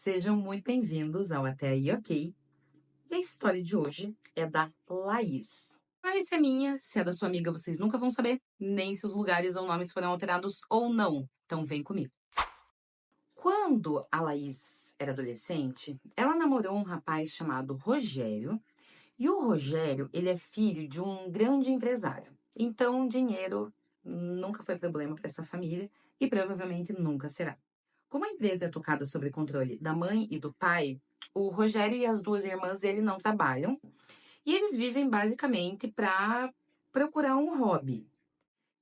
Sejam muito bem-vindos ao Até Aí Ok. E a história de hoje é da Laís. Mas se é minha, se é da sua amiga, vocês nunca vão saber, nem se os lugares ou nomes foram alterados ou não. Então vem comigo. Quando a Laís era adolescente, ela namorou um rapaz chamado Rogério. E o Rogério, ele é filho de um grande empresário. Então, dinheiro nunca foi problema para essa família e provavelmente nunca será. Como a empresa é tocada sob controle da mãe e do pai, o Rogério e as duas irmãs dele não trabalham e eles vivem basicamente para procurar um hobby.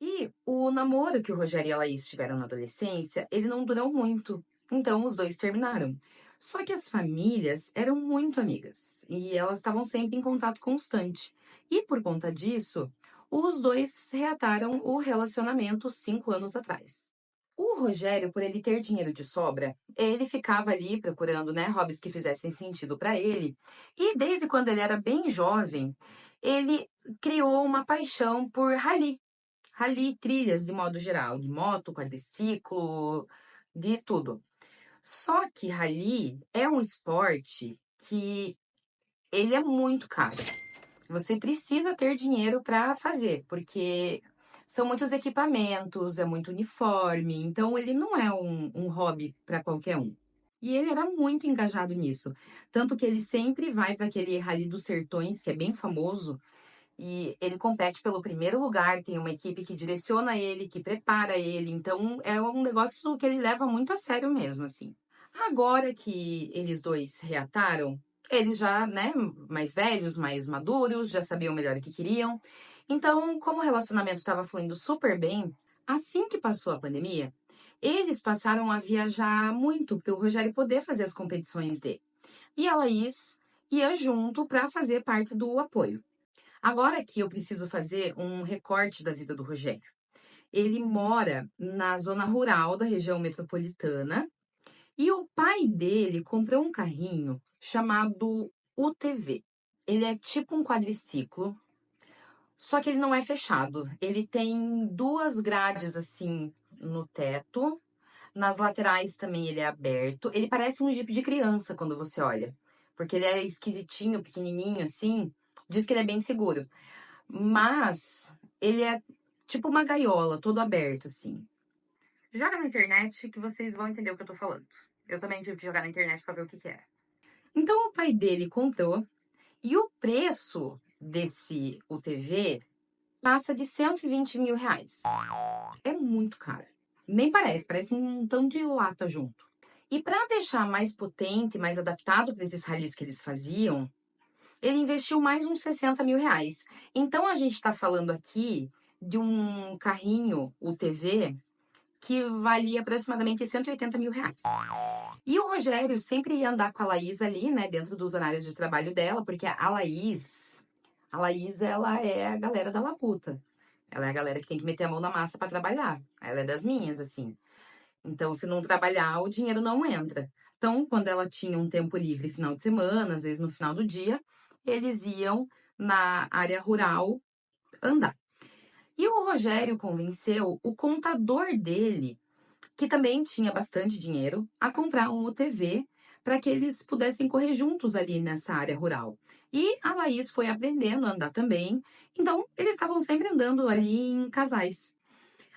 E o namoro que o Rogério e a Laís tiveram na adolescência, ele não durou muito. Então os dois terminaram. Só que as famílias eram muito amigas e elas estavam sempre em contato constante. E por conta disso, os dois reataram o relacionamento 5 anos atrás. O Rogério, por ele ter dinheiro de sobra, ele ficava ali procurando, né, hobbies que fizessem sentido para ele. E desde quando ele era bem jovem, ele criou uma paixão por rally. Rally, trilhas de modo geral, de moto, quadriciclo, de tudo. Só que rally é um esporte que ele é muito caro. Você precisa ter dinheiro para fazer, porque são muitos equipamentos, é muito uniforme, então ele não é um hobby para qualquer um. E ele era muito engajado nisso, tanto que ele sempre vai para aquele Rally dos Sertões, que é bem famoso, e ele compete pelo primeiro lugar, tem uma equipe que direciona ele, que prepara ele, então é um negócio que ele leva muito a sério mesmo, assim. Agora que eles dois reataram, eles já, né, mais velhos, mais maduros, já sabiam melhor o que queriam. Então, como o relacionamento estava fluindo super bem, assim que passou a pandemia, eles passaram a viajar muito para o Rogério poder fazer as competições dele. E a Laís ia junto para fazer parte do apoio. Agora que eu preciso fazer um recorte da vida do Rogério. Ele mora na zona rural da região metropolitana e o pai dele comprou um carrinho chamado UTV. Ele é tipo um quadriciclo, só que ele não é fechado. Ele tem duas grades assim no teto. Nas laterais também ele é aberto. Ele parece um Jeep de criança quando você olha, porque ele é esquisitinho, pequenininho assim. Diz que ele é bem seguro. Mas ele é tipo uma gaiola, todo aberto, assim. Joga na internet que vocês vão entender o que eu tô falando. Eu também tive que jogar na internet pra ver o que que era. Então o pai dele comprou e o preço desse UTV passa de 120 mil reais. É muito caro. Nem parece, parece um montão de lata junto. E para deixar mais potente, mais adaptado para esses ralis que eles faziam, ele investiu mais uns 60 mil reais. Então a gente está falando aqui de um carrinho UTV que valia aproximadamente 180 mil reais. E o Rogério sempre ia andar com a Laís ali, né, dentro dos horários de trabalho dela, porque a Laís, ela é a galera da labuta. Ela é a galera que tem que meter a mão na massa para trabalhar. Ela é das minhas, assim. Então, se não trabalhar, o dinheiro não entra. Então, quando ela tinha um tempo livre final de semana, às vezes no final do dia, eles iam na área rural andar. E o Rogério convenceu o contador dele, que também tinha bastante dinheiro, a comprar um UTV para que eles pudessem correr juntos ali nessa área rural. E a Laís foi aprendendo a andar também, então eles estavam sempre andando ali em casais.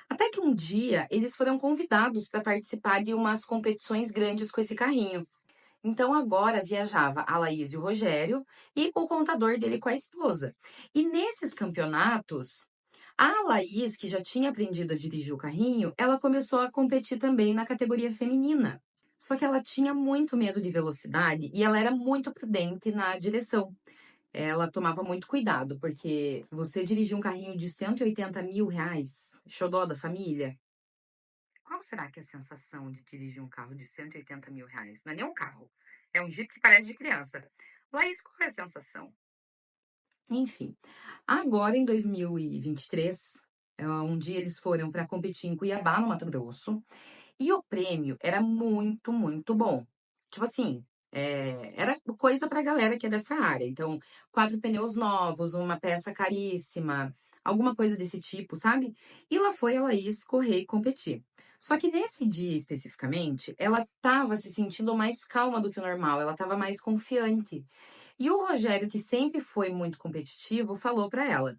Até que um dia eles foram convidados para participar de umas competições grandes com esse carrinho. Então agora viajava a Laís e o Rogério e o contador dele com a esposa. E nesses campeonatos, a Laís, que já tinha aprendido a dirigir o carrinho, ela começou a competir também na categoria feminina. Só que ela tinha muito medo de velocidade e ela era muito prudente na direção. Ela tomava muito cuidado, porque você dirigir um carrinho de 180 mil reais, xodó da família, qual será que é a sensação de dirigir um carro de 180 mil reais? Não é nem um carro, é um Jeep que parece de criança. Laís, qual é a sensação? Enfim, agora em 2023, um dia eles foram para competir em Cuiabá, no Mato Grosso, e o prêmio era muito, muito bom. Tipo assim, era coisa pra galera que é dessa área. Então, 4 pneus novos, uma peça caríssima, alguma coisa desse tipo, sabe? E lá foi a Laís correr e competir. Só que nesse dia especificamente, ela estava se sentindo mais calma do que o normal, ela estava mais confiante. E o Rogério, que sempre foi muito competitivo, falou para ela: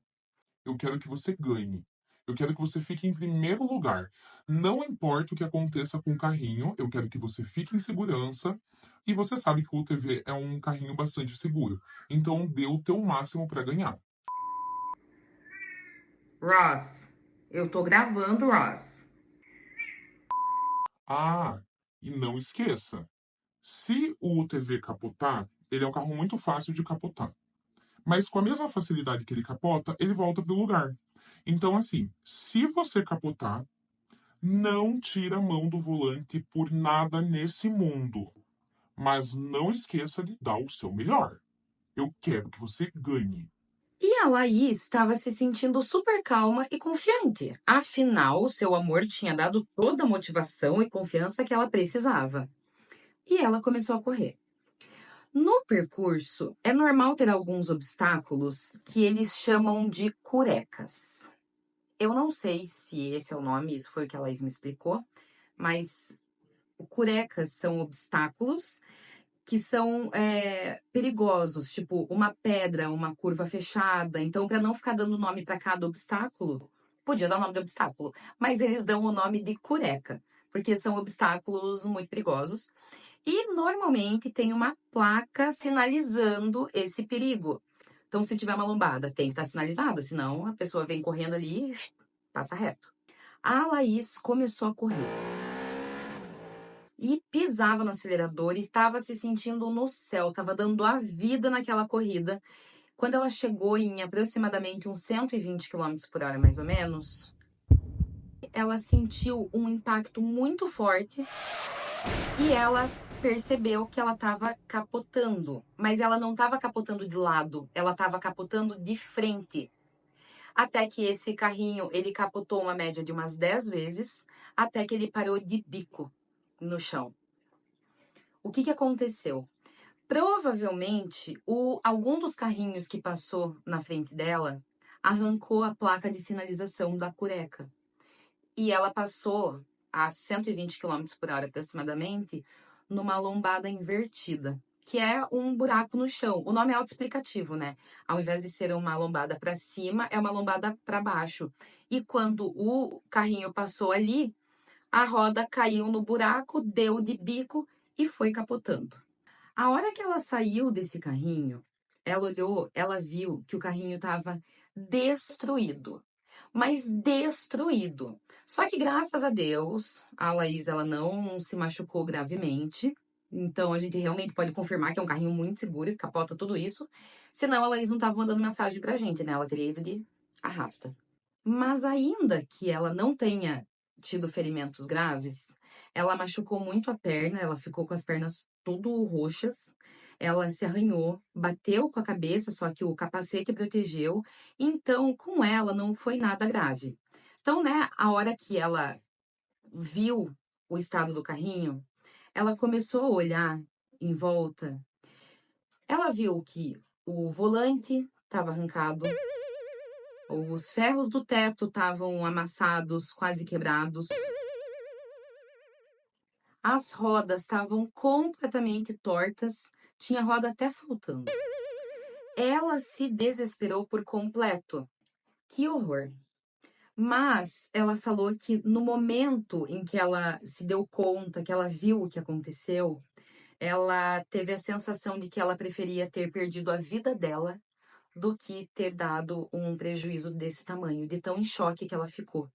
Eu quero que você ganhe. Eu quero que você fique em primeiro lugar. Não importa o que aconteça com o carrinho, eu quero que você fique em segurança. E você sabe que o UTV é um carrinho bastante seguro. Então dê o teu máximo para ganhar. Ross, eu tô gravando, Ross. Ah, e não esqueça, se o UTV capotar, ele é um carro muito fácil de capotar. Mas com a mesma facilidade que ele capota, ele volta para o lugar. Então, assim, se você capotar, não tira a mão do volante por nada nesse mundo. Mas não esqueça de dar o seu melhor. Eu quero que você ganhe. E a Laís estava se sentindo super calma e confiante. Afinal, seu amor tinha dado toda a motivação e confiança que ela precisava. E ela começou a correr. No percurso, é normal ter alguns obstáculos que eles chamam de curecas. Eu não sei se esse é o nome, isso foi o que a Laís me explicou, mas curecas são obstáculos que são perigosos, tipo uma pedra, uma curva fechada. Então, para não ficar dando nome para cada obstáculo, podia dar o nome de obstáculo, mas eles dão o nome de cureca, porque são obstáculos muito perigosos. E normalmente tem uma placa sinalizando esse perigo. Então, se tiver uma lombada, tem que estar sinalizada, senão a pessoa vem correndo ali e passa reto. A Laís começou a correr e pisava no acelerador e estava se sentindo no céu, estava dando a vida naquela corrida. Quando ela chegou em aproximadamente uns 120 quilômetros por hora, mais ou menos, ela sentiu um impacto muito forte e ela percebeu que ela estava capotando, mas ela não estava capotando de lado, ela estava capotando de frente. Até que esse carrinho, ele capotou uma média de umas 10 vezes, até que ele parou de bico no chão. O que aconteceu? Provavelmente, algum dos carrinhos que passou na frente dela arrancou a placa de sinalização da cureca. E ela passou a 120 quilômetros por hora aproximadamente numa lombada invertida, que é um buraco no chão. O nome é autoexplicativo, né? Ao invés de ser uma lombada para cima, é uma lombada para baixo. E quando o carrinho passou ali, a roda caiu no buraco, deu de bico e foi capotando. A hora que ela saiu desse carrinho, ela olhou, ela viu que o carrinho estava destruído, mas destruído. Só que graças a Deus, a Laís ela não se machucou gravemente. Então a gente realmente pode confirmar que é um carrinho muito seguro, que capota tudo isso. Senão a Laís não estava mandando mensagem pra gente, né? Ela teria ido de arrasta. Mas ainda que ela não tenha tido ferimentos graves, ela machucou muito a perna, ela ficou com as pernas tudo roxas, ela se arranhou, bateu com a cabeça, só que o capacete protegeu, então com ela não foi nada grave. Então, né, a hora que ela viu o estado do carrinho, ela começou a olhar em volta. Ela viu que o volante estava arrancado, os ferros do teto estavam amassados, quase quebrados. As rodas estavam completamente tortas, tinha roda até faltando. Ela se desesperou por completo. Que horror! Mas ela falou que no momento em que ela se deu conta, que ela viu o que aconteceu, ela teve a sensação de que ela preferia ter perdido a vida dela do que ter dado um prejuízo desse tamanho, de tão em choque que ela ficou.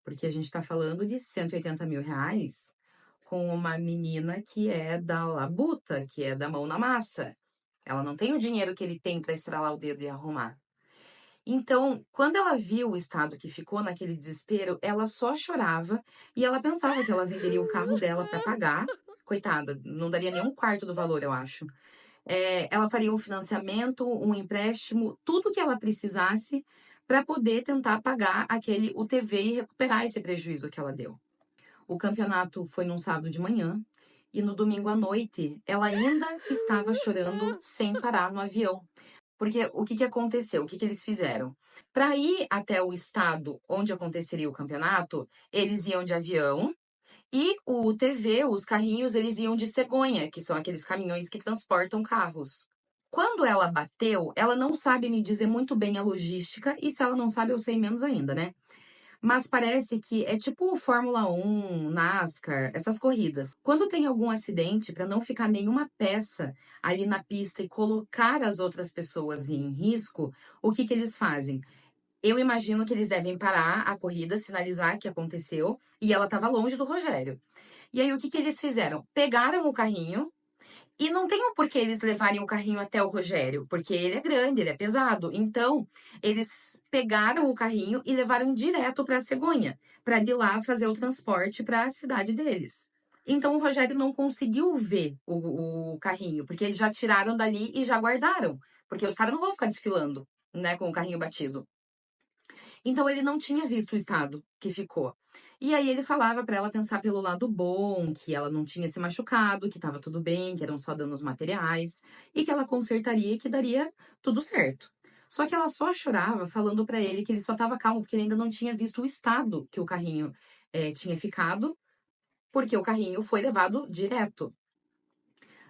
Porque a gente está falando de 180 mil reais com uma menina que é da labuta, que é da mão na massa. Ela não tem o dinheiro que ele tem para estralar o dedo e arrumar. Então, quando ela viu o estado que ficou naquele desespero, ela só chorava e ela pensava que ela venderia o carro dela para pagar. Coitada, não daria nem um quarto do valor, eu acho. Ela faria um financiamento, um empréstimo, tudo que ela precisasse para poder tentar pagar aquele UTV e recuperar esse prejuízo que ela deu. O campeonato foi num sábado de manhã e no domingo à noite ela ainda estava chorando sem parar no avião. Porque o que aconteceu? O que eles fizeram? Para ir até o estado onde aconteceria o campeonato, eles iam de avião E o UTV, os carrinhos, eles iam de cegonha, que são aqueles caminhões que transportam carros. Quando ela bateu, ela não sabe me dizer muito bem a logística, e se ela não sabe, eu sei menos ainda, né? Mas parece que é tipo Fórmula 1, NASCAR, essas corridas. Quando tem algum acidente, para não ficar nenhuma peça ali na pista e colocar as outras pessoas em risco, o que que eles fazem? Eu imagino que eles devem parar a corrida, sinalizar que aconteceu, e ela estava longe do Rogério. E aí o que que eles fizeram? Pegaram o carrinho e não tem o porquê eles levarem o carrinho até o Rogério, porque ele é grande, ele é pesado. Então, eles pegaram o carrinho e levaram direto para a cegonha, para de lá fazer o transporte para a cidade deles. Então, o Rogério não conseguiu ver o carrinho, porque eles já tiraram dali e já guardaram. Porque os caras não vão ficar desfilando, né, com o carrinho batido. Então ele não tinha visto o estado que ficou. E aí ele falava para ela pensar pelo lado bom, que ela não tinha se machucado, que estava tudo bem, que eram só danos materiais e que ela consertaria e que daria tudo certo. Só que ela só chorava falando para ele que ele só estava calmo porque ele ainda não tinha visto o estado que o carrinho tinha ficado, porque o carrinho foi levado direto.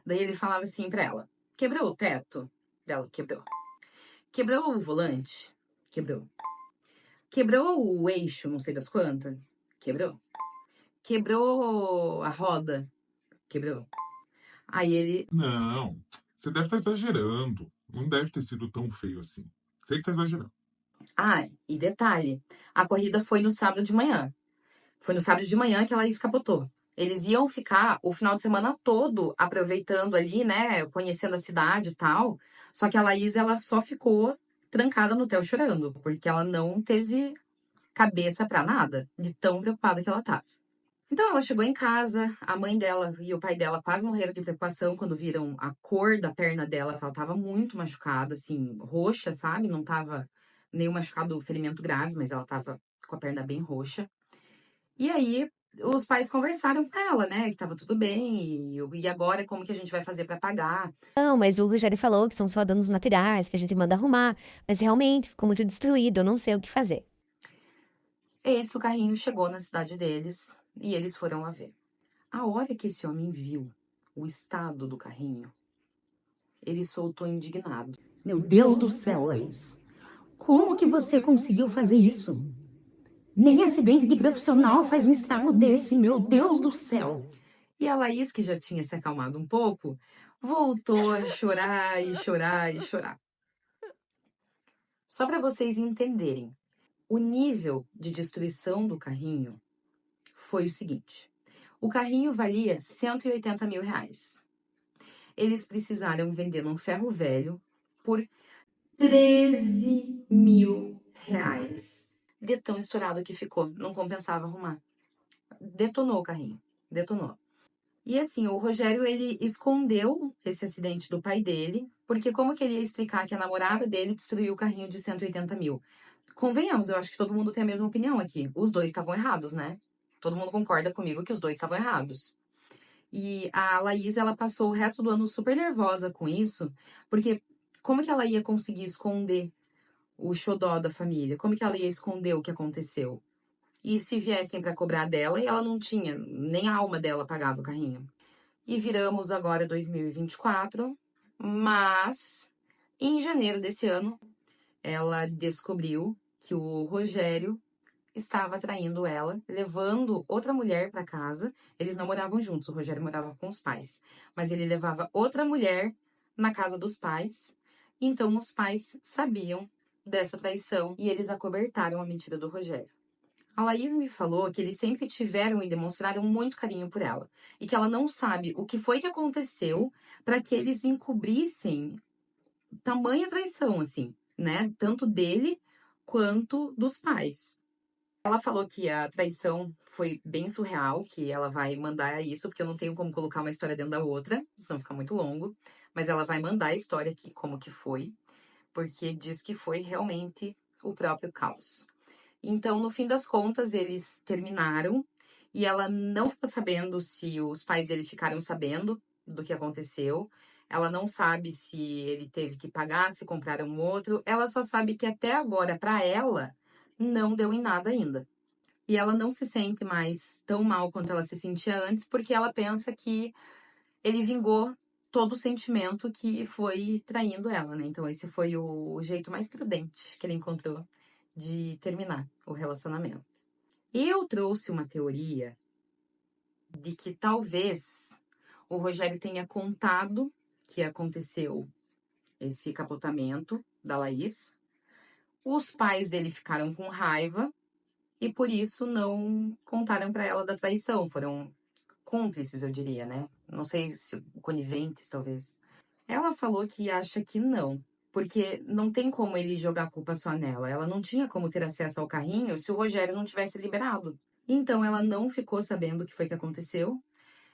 Daí ele falava assim para ela: quebrou o teto? Dela, quebrou. Quebrou o volante? Quebrou. Quebrou o eixo, não sei das quantas? Quebrou. Quebrou a roda? Quebrou. Aí ele. Não, você deve estar exagerando. Não deve ter sido tão feio assim. Sei que tá exagerando. Ah, e detalhe: a corrida foi no sábado de manhã. Foi no sábado de manhã que ela escapotou. Eles iam ficar o final de semana todo aproveitando ali, né? Conhecendo a cidade e tal. Só que a Laís, ela só ficou trancada no hotel chorando, porque ela não teve cabeça pra nada, de tão preocupada que ela tava. Então ela chegou em casa, a mãe dela e o pai dela quase morreram de preocupação quando viram a cor da perna dela, que ela tava muito machucada, assim, roxa, sabe? Não tava nenhum machucado, ferimento grave, mas ela tava com a perna bem roxa. E aí os pais conversaram com ela, né, que tava tudo bem, e agora como que a gente vai fazer pra pagar? Não, mas o Rogério falou que são só danos materiais, que a gente manda arrumar. Mas realmente ficou muito destruído, eu não sei o que fazer. Eis que o carrinho chegou na cidade deles e eles foram lá ver. A hora que esse homem viu o estado do carrinho, ele soltou indignado. Meu Deus do céu, Laís. Como que você conseguiu fazer isso? Nem acidente de profissional faz um estrago desse, meu Deus do céu. E a Laís, que já tinha se acalmado um pouco, voltou a chorar e chorar e chorar. Só para vocês entenderem, o nível de destruição do carrinho foi o seguinte: o carrinho valia 180 mil reais. Eles precisaram vender num ferro velho por 13 mil reais. De tão estourado que ficou, não compensava arrumar. Detonou o carrinho, detonou. E assim, o Rogério, ele escondeu esse acidente do pai dele, porque como que ele ia explicar que a namorada dele destruiu o carrinho de 180 mil? Convenhamos, eu acho que todo mundo tem a mesma opinião aqui. Os dois estavam errados, né? Todo mundo concorda comigo que os dois estavam errados. E a Laís, ela passou o resto do ano super nervosa com isso, porque como que ela ia conseguir esconder o xodó da família? Como que ela ia esconder o que aconteceu? E se viessem para cobrar dela, e ela não tinha, nem a alma dela pagava o carrinho. E viramos agora 2024, mas em janeiro desse ano, ela descobriu que o Rogério estava traindo ela, levando outra mulher para casa. Eles não moravam juntos, o Rogério morava com os pais, mas ele levava outra mulher na casa dos pais. Então os pais sabiam dessa traição e eles acobertaram a mentira do Rogério. A Laís me falou que eles sempre tiveram e demonstraram muito carinho por ela e que ela não sabe o que foi que aconteceu para que eles encobrissem tamanha traição, assim, né? Tanto dele quanto dos pais. Ela falou que a traição foi bem surreal, que ela vai mandar isso, porque eu não tenho como colocar uma história dentro da outra, senão fica muito longo. Mas ela vai mandar a história aqui, como que foi, porque diz que foi realmente o próprio caos. Então, no fim das contas, eles terminaram e ela não ficou sabendo se os pais dele ficaram sabendo do que aconteceu. Ela não sabe se ele teve que pagar, se compraram um outro. Ela só sabe que até agora, para ela, não deu em nada ainda. E ela não se sente mais tão mal quanto ela se sentia antes, porque ela pensa que ele vingou todo o sentimento que foi traindo ela, né? Então esse foi o jeito mais prudente que ele encontrou de terminar o relacionamento. E eu trouxe uma teoria de que talvez o Rogério tenha contado que aconteceu esse capotamento da Laís. Os pais dele ficaram com raiva e por isso não contaram pra ela da traição. Foram cúmplices, eu diria, né? Não sei se coniventes, talvez. Ela falou que acha que não, porque não tem como ele jogar a culpa só nela. Ela não tinha como ter acesso ao carrinho se o Rogério não tivesse liberado. Então ela não ficou sabendo o que foi que aconteceu.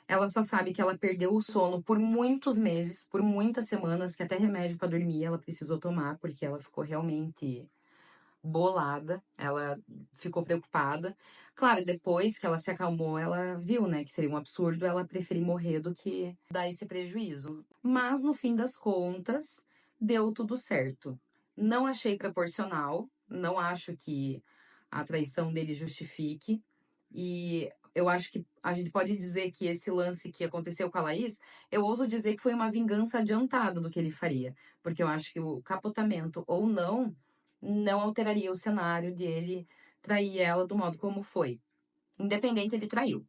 Ela só sabe que ela perdeu o sono por muitos meses, por muitas semanas, que até remédio pra dormir ela precisou tomar, porque ela ficou realmente bolada, ela ficou preocupada. Claro, depois que ela se acalmou, ela viu, né, que seria um absurdo ela preferir morrer do que dar esse prejuízo. Mas no fim das contas, deu tudo certo. Não achei proporcional, não acho que a traição dele justifique. E eu acho que a gente pode dizer que esse lance que aconteceu com a Laís, eu ouso dizer que foi uma vingança adiantada do que ele faria. Porque eu acho que o capotamento ou não alteraria o cenário de ele trair ela do modo como foi. Independente, ele traiu.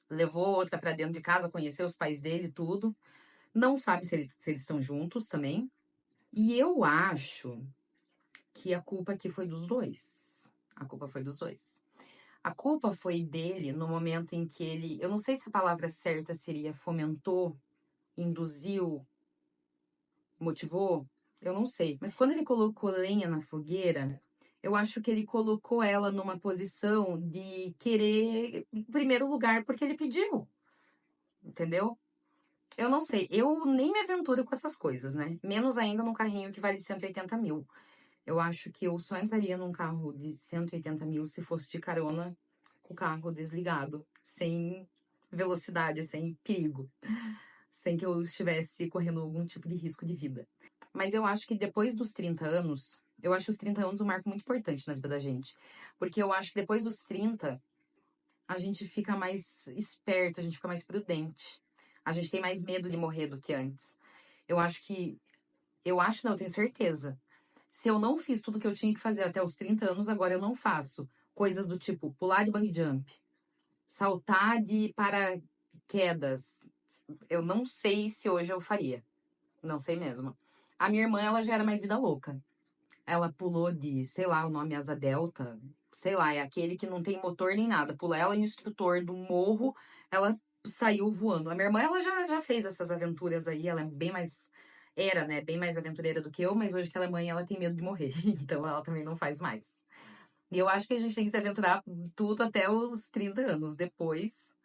Levou outra pra dentro de casa, conheceu os pais dele, tudo. Não sabe se eles estão juntos também. E eu acho que a culpa aqui foi dos dois. A culpa foi dos dois. A culpa foi dele no momento em que ele... Eu não sei se a palavra certa seria fomentou, induziu, motivou. Eu não sei. Mas quando ele colocou lenha na fogueira, eu acho que ele colocou ela numa posição de querer em primeiro lugar porque ele pediu. Entendeu? Eu não sei. Eu nem me aventuro com essas coisas, né? Menos ainda num carrinho que vale 180 mil. Eu acho que eu só entraria num carro de 180 mil se fosse de carona com o carro desligado, sem velocidade, sem perigo, sem que eu estivesse correndo algum tipo de risco de vida. Mas eu acho que depois dos 30 anos, eu acho os 30 anos um marco muito importante na vida da gente. Porque eu acho que depois dos 30, a gente fica mais esperto, a gente fica mais prudente. A gente tem mais medo de morrer do que antes. Eu acho que. Não, eu tenho certeza. Se eu não fiz tudo que eu tinha que fazer até os 30 anos, agora eu não faço. Coisas do tipo pular de bungee jump, saltar de paraquedas. Eu não sei se hoje eu faria. Não sei mesmo. A minha irmã, ela já era mais vida louca. Ela pulou de, sei lá, o nome Asa Delta. Sei lá, é aquele que não tem motor nem nada. Pula ela e o instrutor do morro, ela saiu voando. A minha irmã, ela já fez essas aventuras aí. Ela é bem mais... Era, né? Bem mais aventureira do que eu. Mas hoje que ela é mãe, ela tem medo de morrer. Então, ela também não faz mais. E eu acho que a gente tem que se aventurar tudo até os 30 anos. Depois...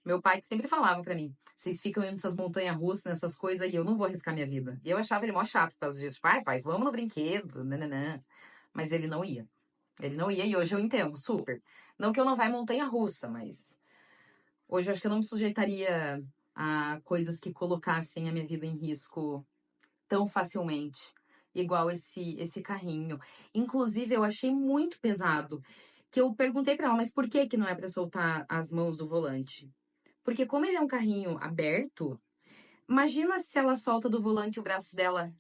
Meu pai que sempre falava pra mim, vocês ficam indo nessas montanhas russas, nessas coisas, e eu não vou arriscar minha vida. E eu achava ele mó chato por causa disso. Tipo, vai, vamos no brinquedo, nananã. Mas ele não ia. Ele não ia, e hoje eu entendo, super. Não que eu não vá em montanha russa, mas... Hoje eu acho que eu não me sujeitaria a coisas que colocassem a minha vida em risco tão facilmente. Igual esse carrinho. Inclusive, eu achei muito pesado. Que eu perguntei pra ela, mas por que não é pra soltar as mãos do volante? Porque como ele é um carrinho aberto, imagina se ela solta do volante e o braço dela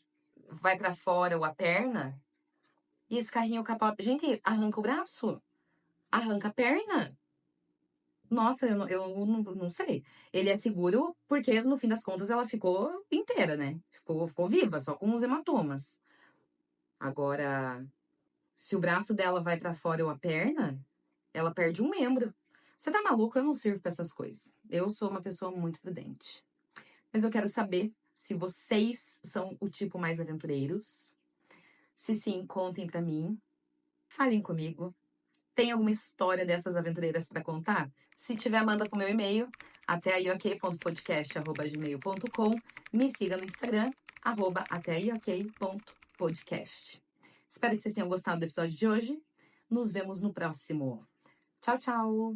vai pra fora ou a perna, e esse carrinho capota. Gente, arranca o braço? Arranca a perna? Nossa, eu não sei. Ele é seguro porque, no fim das contas, ela ficou inteira, né? Ficou viva, só com os hematomas. Agora, se o braço dela vai pra fora ou a perna, ela perde um membro. Você tá maluco? Eu não sirvo pra essas coisas. Eu sou uma pessoa muito prudente. Mas eu quero saber se vocês são o tipo mais aventureiros. Se sim, contem pra mim. Falem comigo. Tem alguma história dessas aventureiras pra contar? Se tiver, manda pro meu e-mail, ateaiok.podcast@gmail.com. Me siga no Instagram, @ateaiok.podcast. Espero que vocês tenham gostado do episódio de hoje. Nos vemos no próximo. Tchau, tchau!